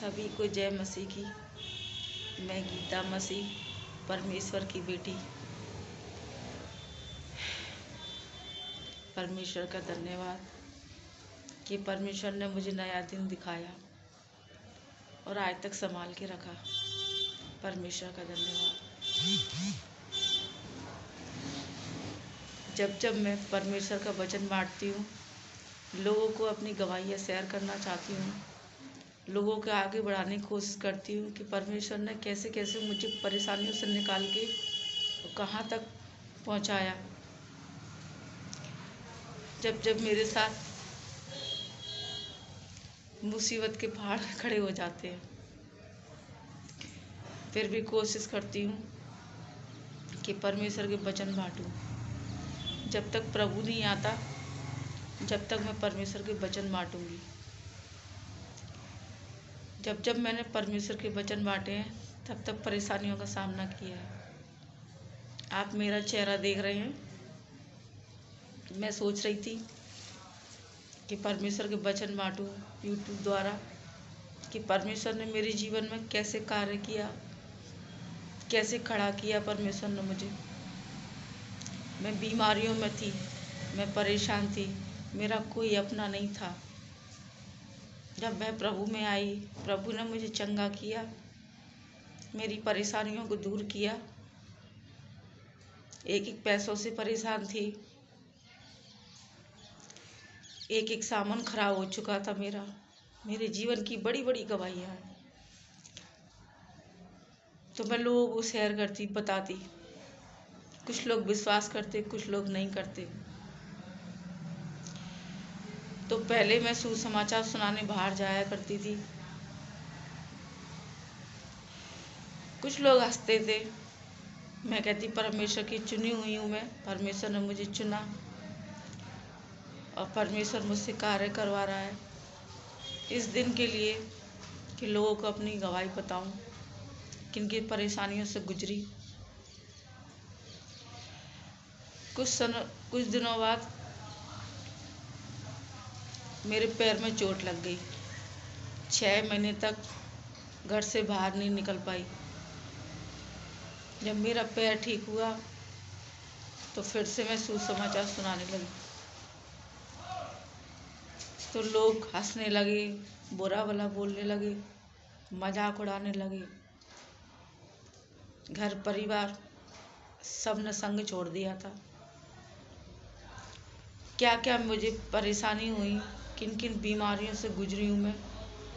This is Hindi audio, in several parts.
सभी को जय मसीह की। मैं गीता मसीह, परमेश्वर की बेटी। परमेश्वर का धन्यवाद कि परमेश्वर ने मुझे नया दिन दिखाया और आज तक संभाल के रखा। परमेश्वर का धन्यवाद। जब जब मैं परमेश्वर का वचन बांटती हूँ, लोगों को अपनी गवाहियाँ शेयर करना चाहती हूँ, लोगों के आगे बढ़ाने की कोशिश करती हूँ कि परमेश्वर ने कैसे कैसे मुझे परेशानियों से निकाल के कहाँ तक पहुँचाया। जब जब मेरे साथ मुसीबत के पहाड़ खड़े हो जाते हैं, फिर भी कोशिश करती हूँ कि परमेश्वर के वचन बांटूँ। जब तक प्रभु नहीं आता, जब तक मैं परमेश्वर के वचन बांटूँगी। जब जब मैंने परमेश्वर के वचन बांटे हैं, तब तक परेशानियों का सामना किया है। आप मेरा चेहरा देख रहे हैं। मैं सोच रही थी कि परमेश्वर के वचन बांटूँ यूट्यूब द्वारा, कि परमेश्वर ने मेरे जीवन में कैसे कार्य किया, कैसे खड़ा किया परमेश्वर ने मुझे। मैं बीमारियों में थी, मैं परेशान थी, मेरा कोई अपना नहीं था। जब मैं प्रभु में आई, प्रभु ने मुझे चंगा किया, मेरी परेशानियों को दूर किया। एक एक पैसों से परेशान थी, एक एक सामान खराब हो चुका था मेरे जीवन की बड़ी बड़ी गवाहियाँ हैं। तो मैं लोगों को शेयर करती, बताती। कुछ लोग विश्वास करते, कुछ लोग नहीं करते। तो पहले मैं सुसमाचार सुनाने बाहर जाया करती थी। कुछ लोग हंसते थे। मैं कहती परमेश्वर की चुनी हुई हूँ मैं, परमेश्वर ने मुझे चुना और परमेश्वर मुझसे कार्य करवा रहा है इस दिन के लिए कि लोगों को अपनी गवाही बताऊं, किन किन परेशानियों से गुजरी। कुछ दिनों बाद मेरे पैर में चोट लग गई। 6 महीने तक घर से बाहर नहीं निकल पाई। जब मेरा पैर ठीक हुआ तो फिर से मैं सुसमाचार सुनाने लगी। तो लोग हंसने लगे, बुरा भला बोलने लगे, मजाक उड़ाने लगे। घर परिवार सब ने संग छोड़ दिया था। क्या क्या मुझे परेशानी हुई, किन किन बीमारियों से गुजरी हूँ मैं,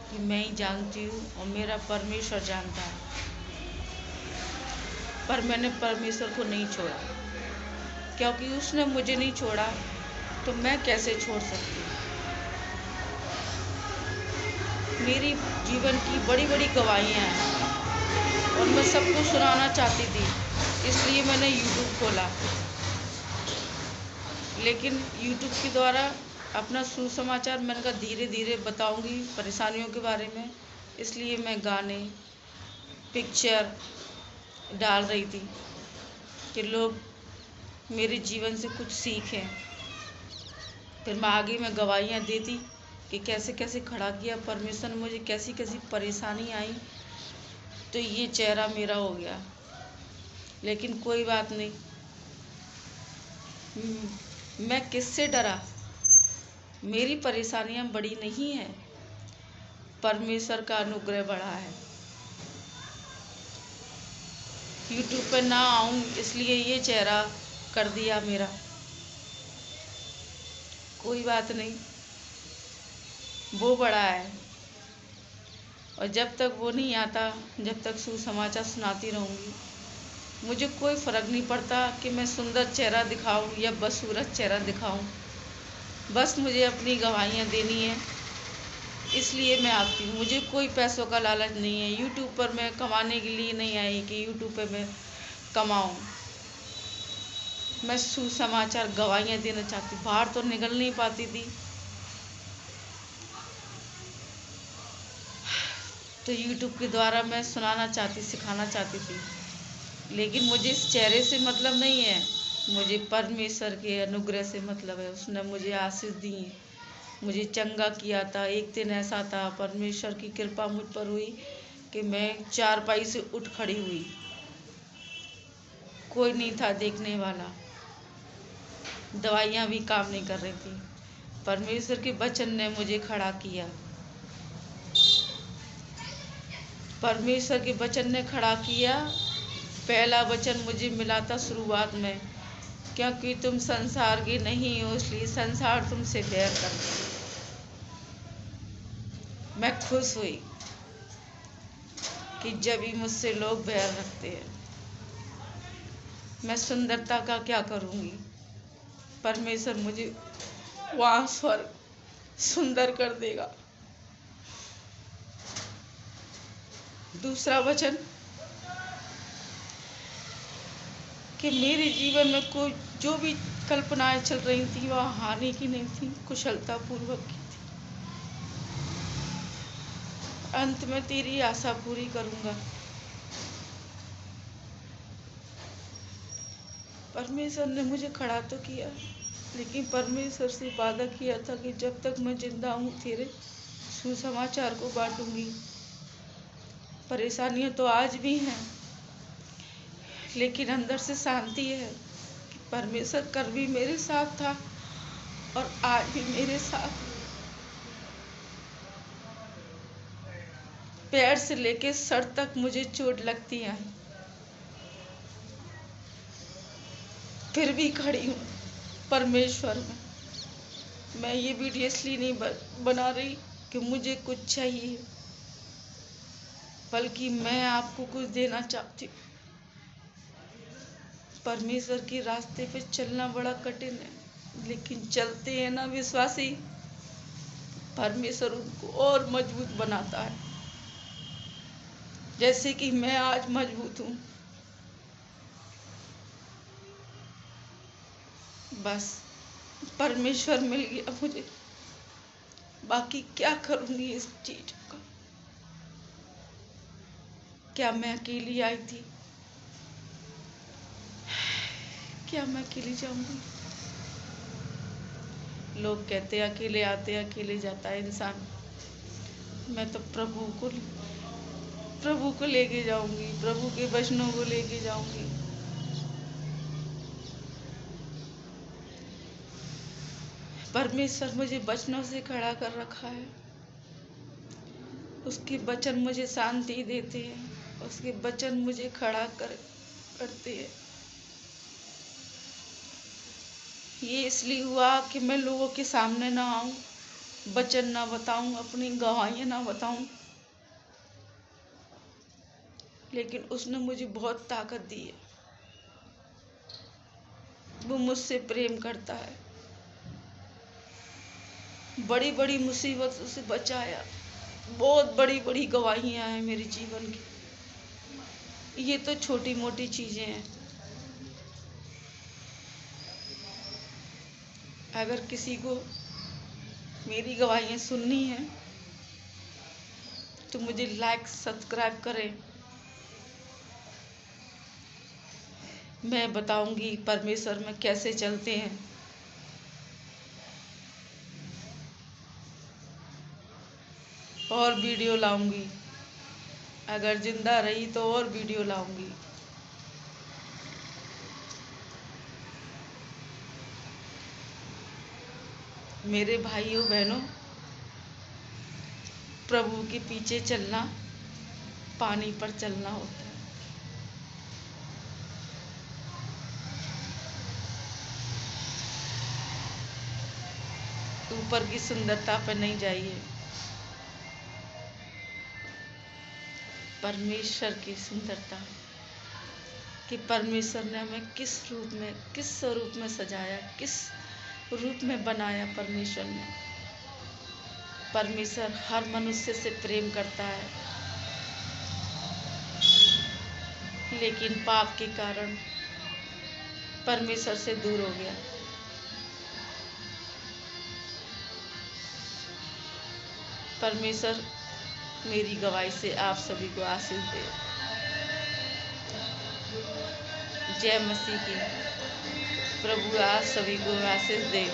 कि मैं ही जानती हूँ और मेरा परमेश्वर जानता है। पर मैंने परमेश्वर को नहीं छोड़ा, क्योंकि उसने मुझे नहीं छोड़ा तो मैं कैसे छोड़ सकती हूँ। मेरी जीवन की बड़ी बड़ी गवाहियाँ हैं और मैं सबको सुनाना चाहती थी, इसलिए मैंने यूट्यूब खोला। लेकिन यूट्यूब के द्वारा अपना सुसमाचार मैंने कहा धीरे धीरे बताऊंगी परेशानियों के बारे में, इसलिए मैं गाने पिक्चर डाल रही थी कि लोग मेरे जीवन से कुछ सीखें। फिर मैं आगे में गवाहियाँ देती कि कैसे कैसे खड़ा किया परमेश्वर ने मुझे, कैसी कैसी परेशानी आई, तो ये चेहरा मेरा हो गया। लेकिन कोई बात नहीं, मैं किससे डरा। मेरी परेशानियां बड़ी नहीं है, परमेश्वर का अनुग्रह बड़ा है। यूट्यूब पर ना आऊं इसलिए ये चेहरा कर दिया मेरा। कोई बात नहीं, वो बड़ा है। और जब तक वो नहीं आता, जब तक सुसमाचार सुनाती रहूंगी। मुझे कोई फर्क नहीं पड़ता कि मैं सुंदर चेहरा दिखाऊं या बदसूरत चेहरा दिखाऊं, बस मुझे अपनी गवाहियाँ देनी है, इसलिए मैं आती हूँ। मुझे कोई पैसों का लालच नहीं है। यूट्यूब पर मैं कमाने के लिए नहीं आई कि यूट्यूब पे मैं कमाऊँ। मैं सुसमाचार गवाहियाँ देना चाहती हूँ। बाहर तो निकल नहीं पाती थी, तो यूट्यूब के द्वारा मैं सुनाना चाहती, सिखाना चाहती थी। लेकिन मुझे इस चेहरे से मतलब नहीं है, मुझे परमेश्वर के अनुग्रह से मतलब है। उसने मुझे आशीष दी है, मुझे चंगा किया था। एक दिन ऐसा था, परमेश्वर की कृपा मुझ पर हुई कि मैं चारपाई से उठ खड़ी हुई। कोई नहीं था देखने वाला, दवाइयाँ भी काम नहीं कर रही थी। परमेश्वर के वचन ने मुझे खड़ा किया। परमेश्वर के वचन ने खड़ा किया। पहला वचन मुझे मिला था शुरुआत में, क्योंकि तुम संसार के नहीं हो इसलिए संसार तुमसे बैर करता है। मैं खुश हुई कि जब भी मुझसे लोग बैर रखते हैं। मैं सुंदरता का क्या करूँगी? परमेश्वर मुझे वहाँ स्वर्ग सुंदर कर देगा। दूसरा वचन कि मेरे जीवन में कोई जो भी कल्पनाएं चल रही थी वह हानि की नहीं थी, कुशलता पूर्वक की थी। अंत में तेरी आशा पूरी करूँगा। परमेश्वर ने मुझे खड़ा तो किया, लेकिन परमेश्वर से वादा किया था कि जब तक मैं जिंदा हूँ तेरे सुसमाचार को बांटूंगी। परेशानियाँ तो आज भी हैं, लेकिन अंदर से शांति है कि परमेश्वर कल भी मेरे साथ था और आज भी मेरे साथ। पैर से लेके सर तक मुझे चोट लगती है, फिर भी खड़ी हूँ परमेश्वर में। मैं ये वीडियो इसलिए नहीं बना रही कि मुझे कुछ चाहिए, बल्कि मैं आपको कुछ देना चाहती हूँ। परमेश्वर के रास्ते पे चलना बड़ा कठिन है, लेकिन चलते हैं ना विश्वासी, परमेश्वर उनको और मजबूत बनाता है। जैसे कि मैं आज मजबूत हूँ। बस परमेश्वर मिल गया मुझे, बाकी क्या करूँगी इस चीज का। क्या मैं अकेली आई थी? क्या मैं अकेली जाऊंगी? लोग कहते हैं अकेले आते अकेले जाता है इंसान। मैं तो प्रभु को लेके जाऊंगी, प्रभु के वचनों को लेके जाऊंगी। परमेश्वर मुझे वचनों से खड़ा कर रखा है। उसके वचन मुझे शांति देते हैं, उसके वचन मुझे खड़ा करते हैं। ये इसलिए हुआ कि मैं लोगों के सामने ना आऊं, वचन ना बताऊं, अपनी गवाहियां ना बताऊं, लेकिन उसने मुझे बहुत ताकत दी है। वो मुझसे प्रेम करता है। बड़ी बड़ी मुसीबतों से बचाया। बहुत बड़ी बड़ी गवाहियां हैं मेरे जीवन की। ये तो छोटी मोटी चीजें हैं। अगर किसी को मेरी गवाहियां सुननी है तो मुझे लाइक सब्सक्राइब करें। मैं बताऊंगी परमेश्वर में कैसे चलते हैं। और वीडियो लाऊंगी, अगर जिंदा रही तो और वीडियो लाऊंगी। मेरे भाइयों बहनों, प्रभु के पीछे चलना पानी पर चलना होता है। ऊपर की सुंदरता पर नहीं जाइए, परमेश्वर की सुंदरता कि परमेश्वर ने हमें किस रूप में, किस स्वरूप में सजाया, किस रूप में बनाया। परमेश्वर हर मनुष्य से प्रेम करता है, लेकिन पाप के कारण परमेश्वर से दूर हो गया। परमेश्वर मेरी गवाही से आप सभी को आशीष दे। जय मसीह की। प्रभु आप सभी को आशीष दे।